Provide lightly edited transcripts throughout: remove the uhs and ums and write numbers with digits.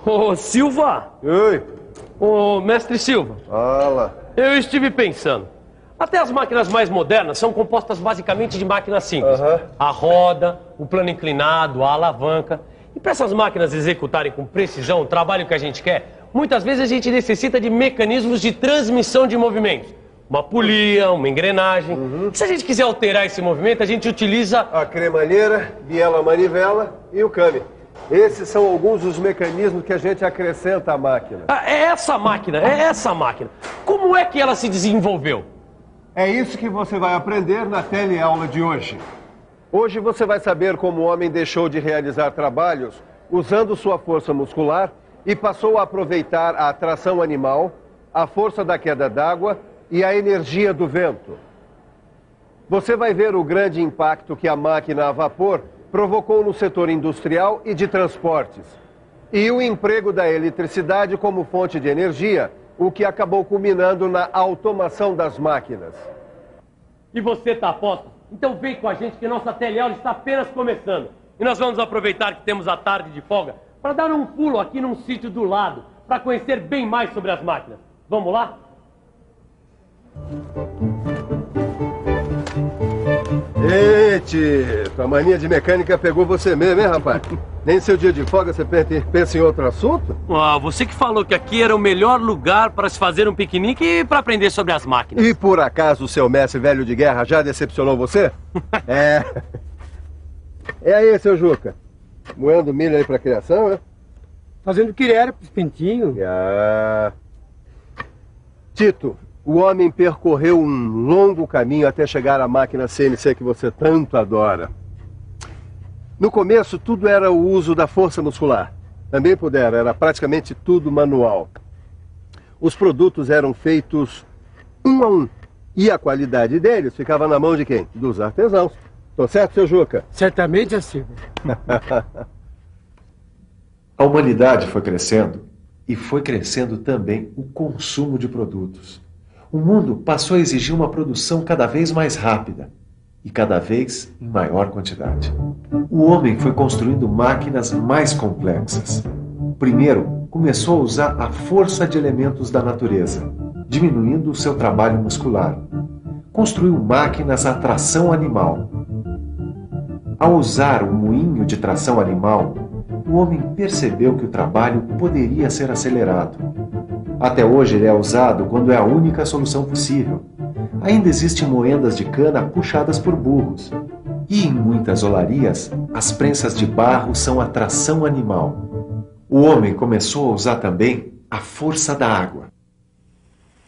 Ô, Silva! Oi! Ô, mestre Silva! Fala! Eu estive pensando. Até as máquinas mais modernas são compostas basicamente de máquinas simples. A roda, o plano inclinado, a alavanca. E para essas máquinas executarem com precisão o trabalho que a gente quer, muitas vezes a gente necessita de mecanismos de transmissão de movimentos. Uma polia, uma engrenagem. Se a gente quiser alterar esse movimento, a gente utiliza... A cremalheira, biela manivela e o câmbio. Esses são alguns dos mecanismos que a gente acrescenta à máquina. É essa máquina. Como é que ela se desenvolveu? É isso que você vai aprender na teleaula de hoje. Hoje você vai saber como o homem deixou de realizar trabalhos usando sua força muscular e passou a aproveitar a atração animal, a força da queda d'água e a energia do vento. Você vai ver o grande impacto que a máquina a vapor provocou no setor industrial e de transportes. E o emprego da eletricidade como fonte de energia, o que acabou culminando na automação das máquinas. E você tá a posto? Então vem com a gente que nossa teleaula está apenas começando. E nós vamos aproveitar que temos a tarde de folga para dar um pulo aqui num sítio do lado, para conhecer bem mais sobre as máquinas. Vamos lá? Ei, Tito, a mania de mecânica pegou você mesmo, hein, rapaz? Nem seu dia de folga você pensa em outro assunto? Ah, você que falou que aqui era o melhor lugar para se fazer um piquenique e para aprender sobre as máquinas. E por acaso o seu mestre velho de guerra já decepcionou você? É. É aí, seu Juca. Moendo milho aí pra criação, né? Fazendo o que era pros pintinhos. Ah. Tito, o homem percorreu um longo caminho até chegar à máquina CNC que você tanto adora. No começo, tudo era o uso da força muscular. Também pudera, era praticamente tudo manual. Os produtos eram feitos um a um. E a qualidade deles ficava na mão de quem? Dos artesãos. Tô certo, seu Juca? Certamente assim. A humanidade foi crescendo e foi crescendo também o consumo de produtos. O mundo passou a exigir uma produção cada vez mais rápida e cada vez em maior quantidade. O homem foi construindo máquinas mais complexas. Primeiro, começou a usar a força de elementos da natureza, diminuindo o seu trabalho muscular. Construiu máquinas a tração animal. Ao usar o moinho de tração animal, o homem percebeu que o trabalho poderia ser acelerado. Até hoje ele é usado quando é a única solução possível. Ainda existem moendas de cana puxadas por burros. E em muitas olarias, as prensas de barro são a tração animal. O homem começou a usar também a força da água.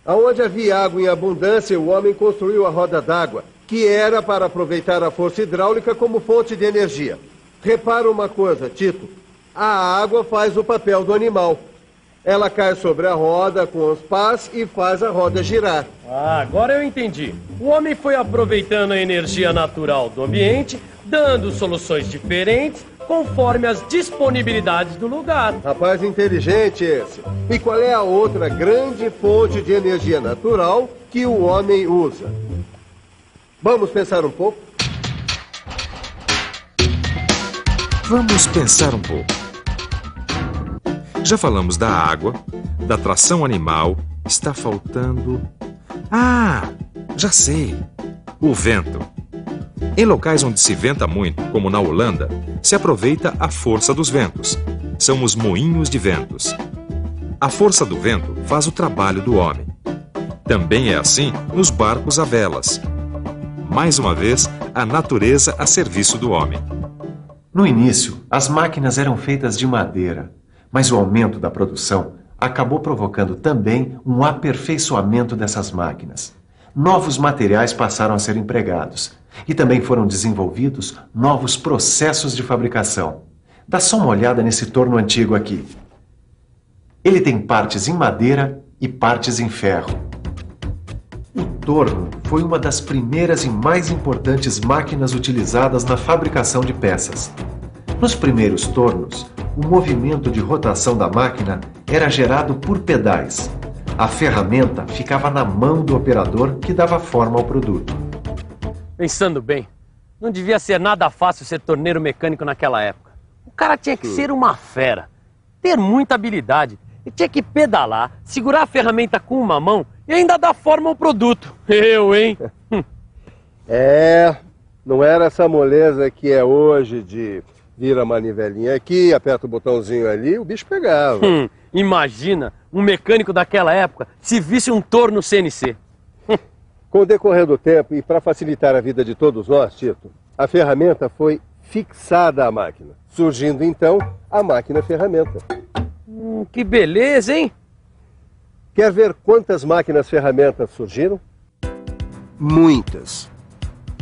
Aonde havia água em abundância, o homem construiu a roda d'água, que era para aproveitar a força hidráulica como fonte de energia. Repara uma coisa, Tito. A água faz o papel do animal. Ela cai sobre a roda com os pás e faz a roda girar. Ah, agora eu entendi. O homem foi aproveitando a energia natural do ambiente, dando soluções diferentes conforme as disponibilidades do lugar. Rapaz inteligente esse. E qual é a outra grande fonte de energia natural que o homem usa? Vamos pensar um pouco? Vamos pensar um pouco. Já falamos da água, da tração animal, está faltando... Ah, já sei! O vento. Em locais onde se venta muito, como na Holanda, se aproveita a força dos ventos. São os moinhos de ventos. A força do vento faz o trabalho do homem. Também é assim nos barcos a velas. Mais uma vez, a natureza a serviço do homem. No início, as máquinas eram feitas de madeira, mas o aumento da produção acabou provocando também um aperfeiçoamento dessas máquinas. Novos materiais passaram a ser empregados e também foram desenvolvidos novos processos de fabricação. Dá só uma olhada nesse torno antigo aqui. Ele tem partes em madeira e partes em ferro. O torno foi uma das primeiras e mais importantes máquinas utilizadas na fabricação de peças. Nos primeiros tornos, o movimento de rotação da máquina era gerado por pedais. A ferramenta ficava na mão do operador que dava forma ao produto. Pensando bem, não devia ser nada fácil ser torneiro mecânico naquela época. O cara tinha que ser uma fera. ter muita habilidade. Ele tinha que pedalar, segurar a ferramenta com uma mão e ainda dar forma ao produto. Eu, hein? Não era essa moleza que é hoje de vira a manivelinha aqui, aperta o botãozinho ali, o bicho pegava. Imagina um mecânico daquela época se visse um torno CNC. Com o decorrer do tempo e para facilitar a vida de todos nós, Tito, a ferramenta foi fixada à máquina, surgindo então a máquina-ferramenta. Que beleza, hein? Quer ver quantas máquinas-ferramentas surgiram? Muitas,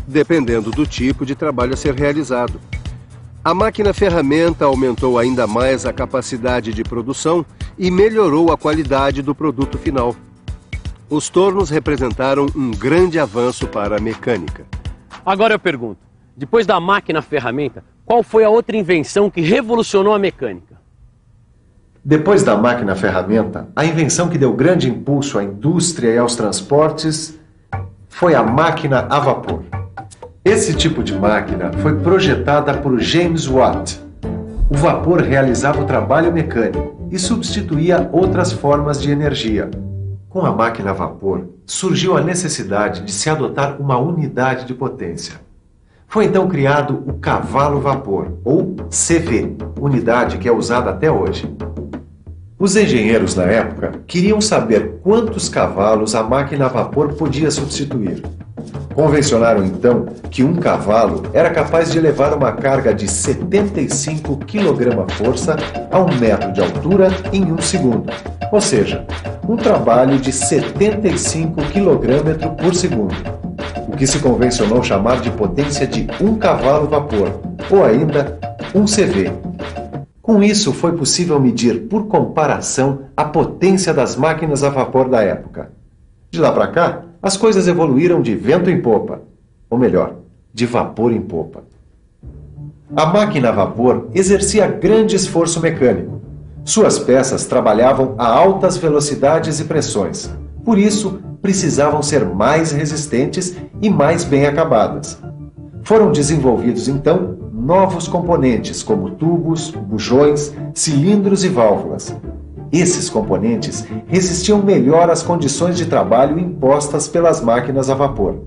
dependendo do tipo de trabalho a ser realizado. A máquina-ferramenta aumentou ainda mais a capacidade de produção e melhorou a qualidade do produto final. Os tornos representaram um grande avanço para a mecânica. Agora eu pergunto, depois da máquina-ferramenta, qual foi a outra invenção que revolucionou a mecânica? Depois da máquina-ferramenta, a invenção que deu grande impulso à indústria e aos transportes foi a máquina a vapor. Esse tipo de máquina foi projetada por James Watt. O vapor realizava o trabalho mecânico e substituía outras formas de energia. Com a máquina a vapor, surgiu a necessidade de se adotar uma unidade de potência. Foi então criado o cavalo-vapor, ou CV, unidade que é usada até hoje. Os engenheiros da época queriam saber quantos cavalos a máquina a vapor podia substituir. Convencionaram então que um cavalo era capaz de levar uma carga de 75 kg-força a 1 metro de altura em 1 segundo. Ou seja, um trabalho de 75 kg por segundo. O que se convencionou chamar de potência de 1 cavalo-vapor, ou ainda 1 CV. Com isso foi possível medir, por comparação, a potência das máquinas a vapor da época. De lá para cá, as coisas evoluíram de vento em popa, ou melhor, de vapor em popa. A máquina a vapor exercia grande esforço mecânico. Suas peças trabalhavam a altas velocidades e pressões, por isso precisavam ser mais resistentes e mais bem acabadas. Foram desenvolvidos então novos componentes como tubos, bujões, cilindros e válvulas. Esses componentes resistiam melhor às condições de trabalho impostas pelas máquinas a vapor.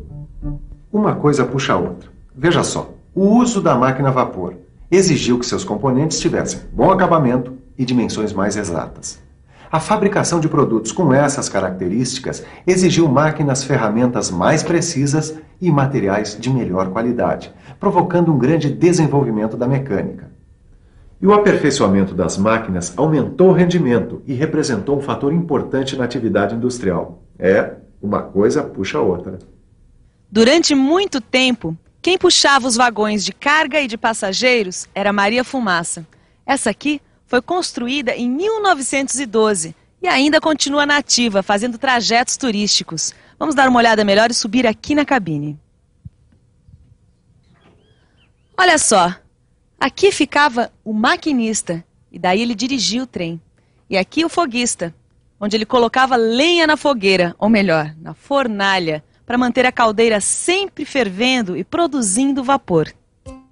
Uma coisa puxa a outra. Veja só, o uso da máquina a vapor exigiu que seus componentes tivessem bom acabamento e dimensões mais exatas. A fabricação de produtos com essas características exigiu máquinas-ferramentas mais precisas e materiais de melhor qualidade, provocando um grande desenvolvimento da mecânica. E o aperfeiçoamento das máquinas aumentou o rendimento e representou um fator importante na atividade industrial. Uma coisa puxa a outra. Durante muito tempo, quem puxava os vagões de carga e de passageiros era Maria Fumaça. Essa aqui foi construída em 1912 e ainda continua nativa, fazendo trajetos turísticos. Vamos dar uma olhada melhor e subir aqui na cabine. Olha só, aqui ficava o maquinista e daí ele dirigia o trem. E aqui o foguista, onde ele colocava lenha na fogueira, ou melhor, na fornalha, para manter a caldeira sempre fervendo e produzindo vapor.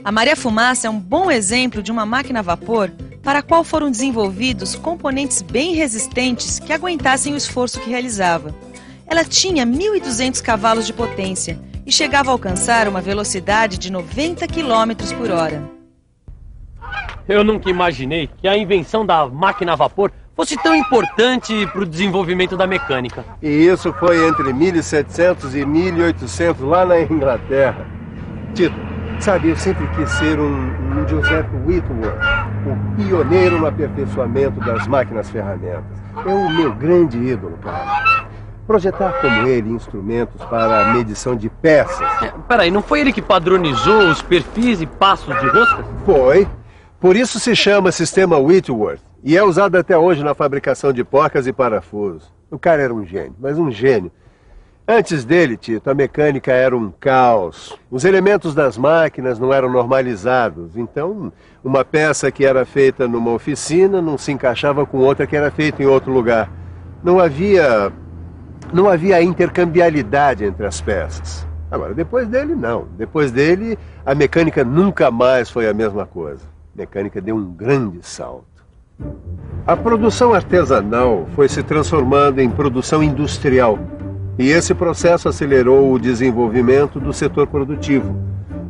A Maria Fumaça é um bom exemplo de uma máquina a vapor para a qual foram desenvolvidos componentes bem resistentes que aguentassem o esforço que realizava. Ela tinha 1.200 cavalos de potência e chegava a alcançar uma velocidade de 90 km por hora. Eu nunca imaginei que a invenção da máquina a vapor fosse tão importante para o desenvolvimento da mecânica. E isso foi entre 1700 e 1800, lá na Inglaterra. Tito, sabe, eu sempre quis ser um Joseph Whitworth, o pioneiro no aperfeiçoamento das máquinas-ferramentas. É o meu grande ídolo, cara. Projetar como ele instrumentos para a medição de peças. Peraí, não foi ele que padronizou os perfis e passos de roscas? Foi. Por isso se chama Sistema Whitworth. E é usado até hoje na fabricação de porcas e parafusos. O cara era um gênio, mas um gênio. Antes dele, Tito, a mecânica era um caos. Os elementos das máquinas não eram normalizados. Então, uma peça que era feita numa oficina não se encaixava com outra que era feita em outro lugar. Não havia intercambiabilidade entre as peças. Agora, depois dele, não. Depois dele, a mecânica nunca mais foi a mesma coisa. A mecânica deu um grande salto. A produção artesanal foi se transformando em produção industrial. E esse processo acelerou o desenvolvimento do setor produtivo.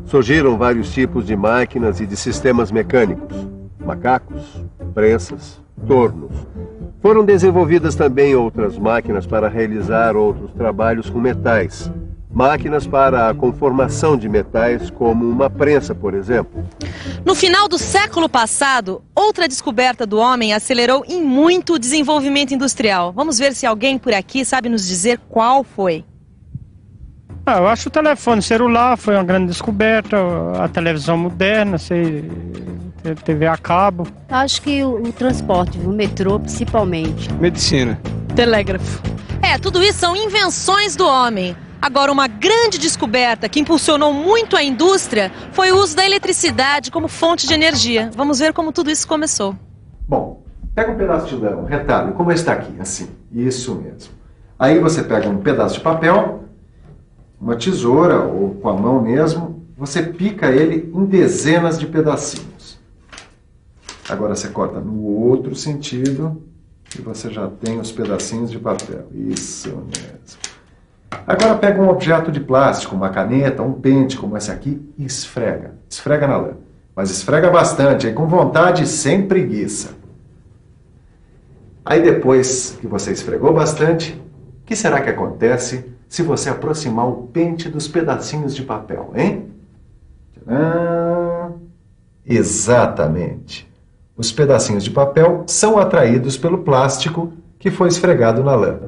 Surgiram vários tipos de máquinas e de sistemas mecânicos. Macacos, prensas, tornos. Foram desenvolvidas também outras máquinas para realizar outros trabalhos com metais. Máquinas para a conformação de metais, como uma prensa, por exemplo. No final do século passado, outra descoberta do homem acelerou em muito o desenvolvimento industrial. Vamos ver se alguém por aqui sabe nos dizer qual foi. Eu acho que o telefone celular foi uma grande descoberta, a televisão moderna, TV a cabo. Acho que o transporte, o metrô principalmente. Medicina. Telégrafo. Tudo isso são invenções do homem. Agora, uma grande descoberta que impulsionou muito a indústria foi o uso da eletricidade como fonte de energia. Vamos ver como tudo isso começou. Bom, pega um pedaço de lã, um retalho, como está aqui, assim. Isso mesmo. Aí você pega um pedaço de papel, uma tesoura ou com a mão mesmo, você pica ele em dezenas de pedacinhos. Agora você corta no outro sentido e você já tem os pedacinhos de papel. Isso mesmo. Agora pega um objeto de plástico, uma caneta, um pente como esse aqui e esfrega. Esfrega na lã. Mas esfrega bastante, aí com vontade e sem preguiça. Aí depois que você esfregou bastante, o que será que acontece se você aproximar o pente dos pedacinhos de papel, hein? Tcharam! Exatamente. Os pedacinhos de papel são atraídos pelo plástico que foi esfregado na lã.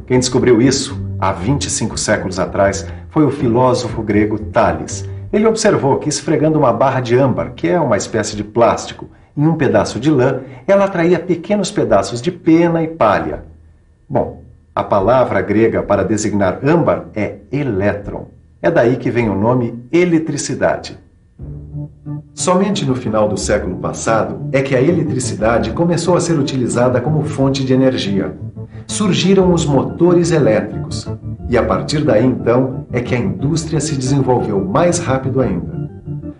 Quem descobriu isso, há 25 séculos atrás, foi o filósofo grego Tales. Ele observou que esfregando uma barra de âmbar, que é uma espécie de plástico, em um pedaço de lã, ela atraía pequenos pedaços de pena e palha. Bom, a palavra grega para designar âmbar é elétron. É daí que vem o nome eletricidade. Somente no final do século passado é que a eletricidade começou a ser utilizada como fonte de energia. Surgiram os motores elétricos. E a partir daí, então, é que a indústria se desenvolveu mais rápido ainda.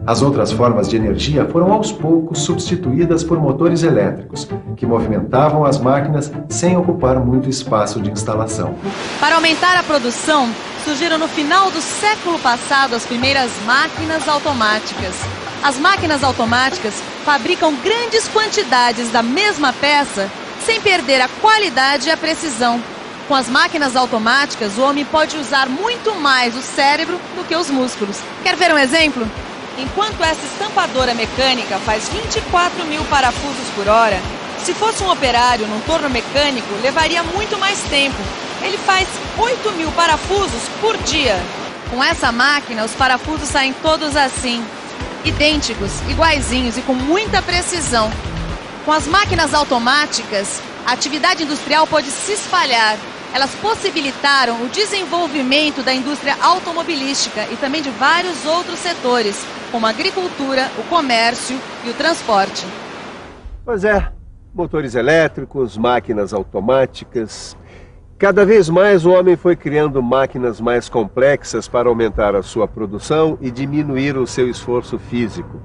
As outras formas de energia foram aos poucos substituídas por motores elétricos, que movimentavam as máquinas sem ocupar muito espaço de instalação. Para aumentar a produção, surgiram no final do século passado as primeiras máquinas automáticas. As máquinas automáticas fabricam grandes quantidades da mesma peça sem perder a qualidade e a precisão. Com as máquinas automáticas, o homem pode usar muito mais o cérebro do que os músculos. Quer ver um exemplo? Enquanto essa estampadora mecânica faz 24 mil parafusos por hora, se fosse um operário num torno mecânico, levaria muito mais tempo. Ele faz 8 mil parafusos por dia. Com essa máquina, os parafusos saem todos assim, idênticos, iguaizinhos e com muita precisão. Com as máquinas automáticas, a atividade industrial pode se espalhar. Elas possibilitaram o desenvolvimento da indústria automobilística e também de vários outros setores, como a agricultura, o comércio e o transporte. Pois é, motores elétricos, máquinas automáticas. Cada vez mais o homem foi criando máquinas mais complexas para aumentar a sua produção e diminuir o seu esforço físico.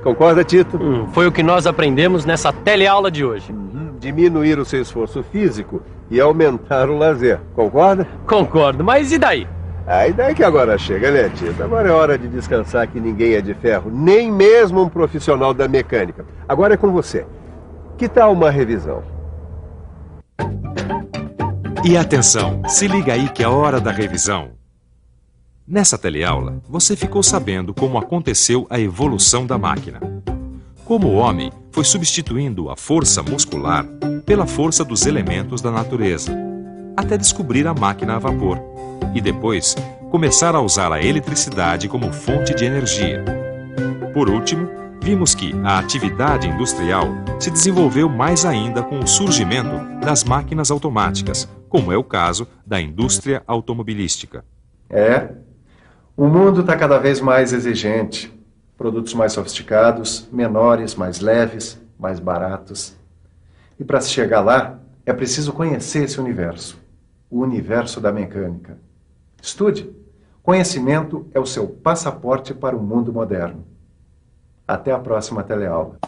Concorda, Tito? Foi o que nós aprendemos nessa teleaula de hoje. Diminuir o seu esforço físico e aumentar o lazer. Concorda? Concordo, mas e daí? A ideia que agora chega, né, Tito? Agora é hora de descansar, que ninguém é de ferro, nem mesmo um profissional da mecânica. Agora é com você. Que tal uma revisão? E atenção, se liga aí que é a hora da revisão. Nessa teleaula, você ficou sabendo como aconteceu a evolução da máquina. Como o homem foi substituindo a força muscular pela força dos elementos da natureza, até descobrir a máquina a vapor, e depois começar a usar a eletricidade como fonte de energia. Por último, vimos que a atividade industrial se desenvolveu mais ainda com o surgimento das máquinas automáticas, como é o caso da indústria automobilística. O mundo está cada vez mais exigente. Produtos mais sofisticados, menores, mais leves, mais baratos. E para se chegar lá, é preciso conhecer esse universo. O universo da mecânica. Estude. Conhecimento é o seu passaporte para o mundo moderno. Até a próxima teleaula.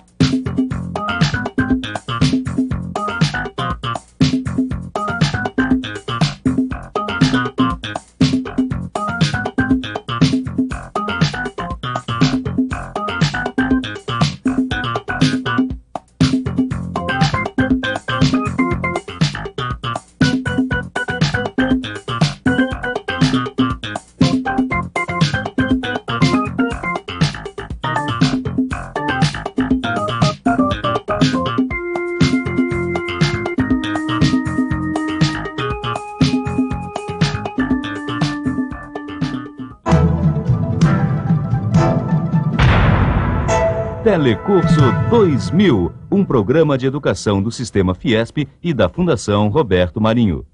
Telecurso 2000, um programa de educação do Sistema Fiesp e da Fundação Roberto Marinho.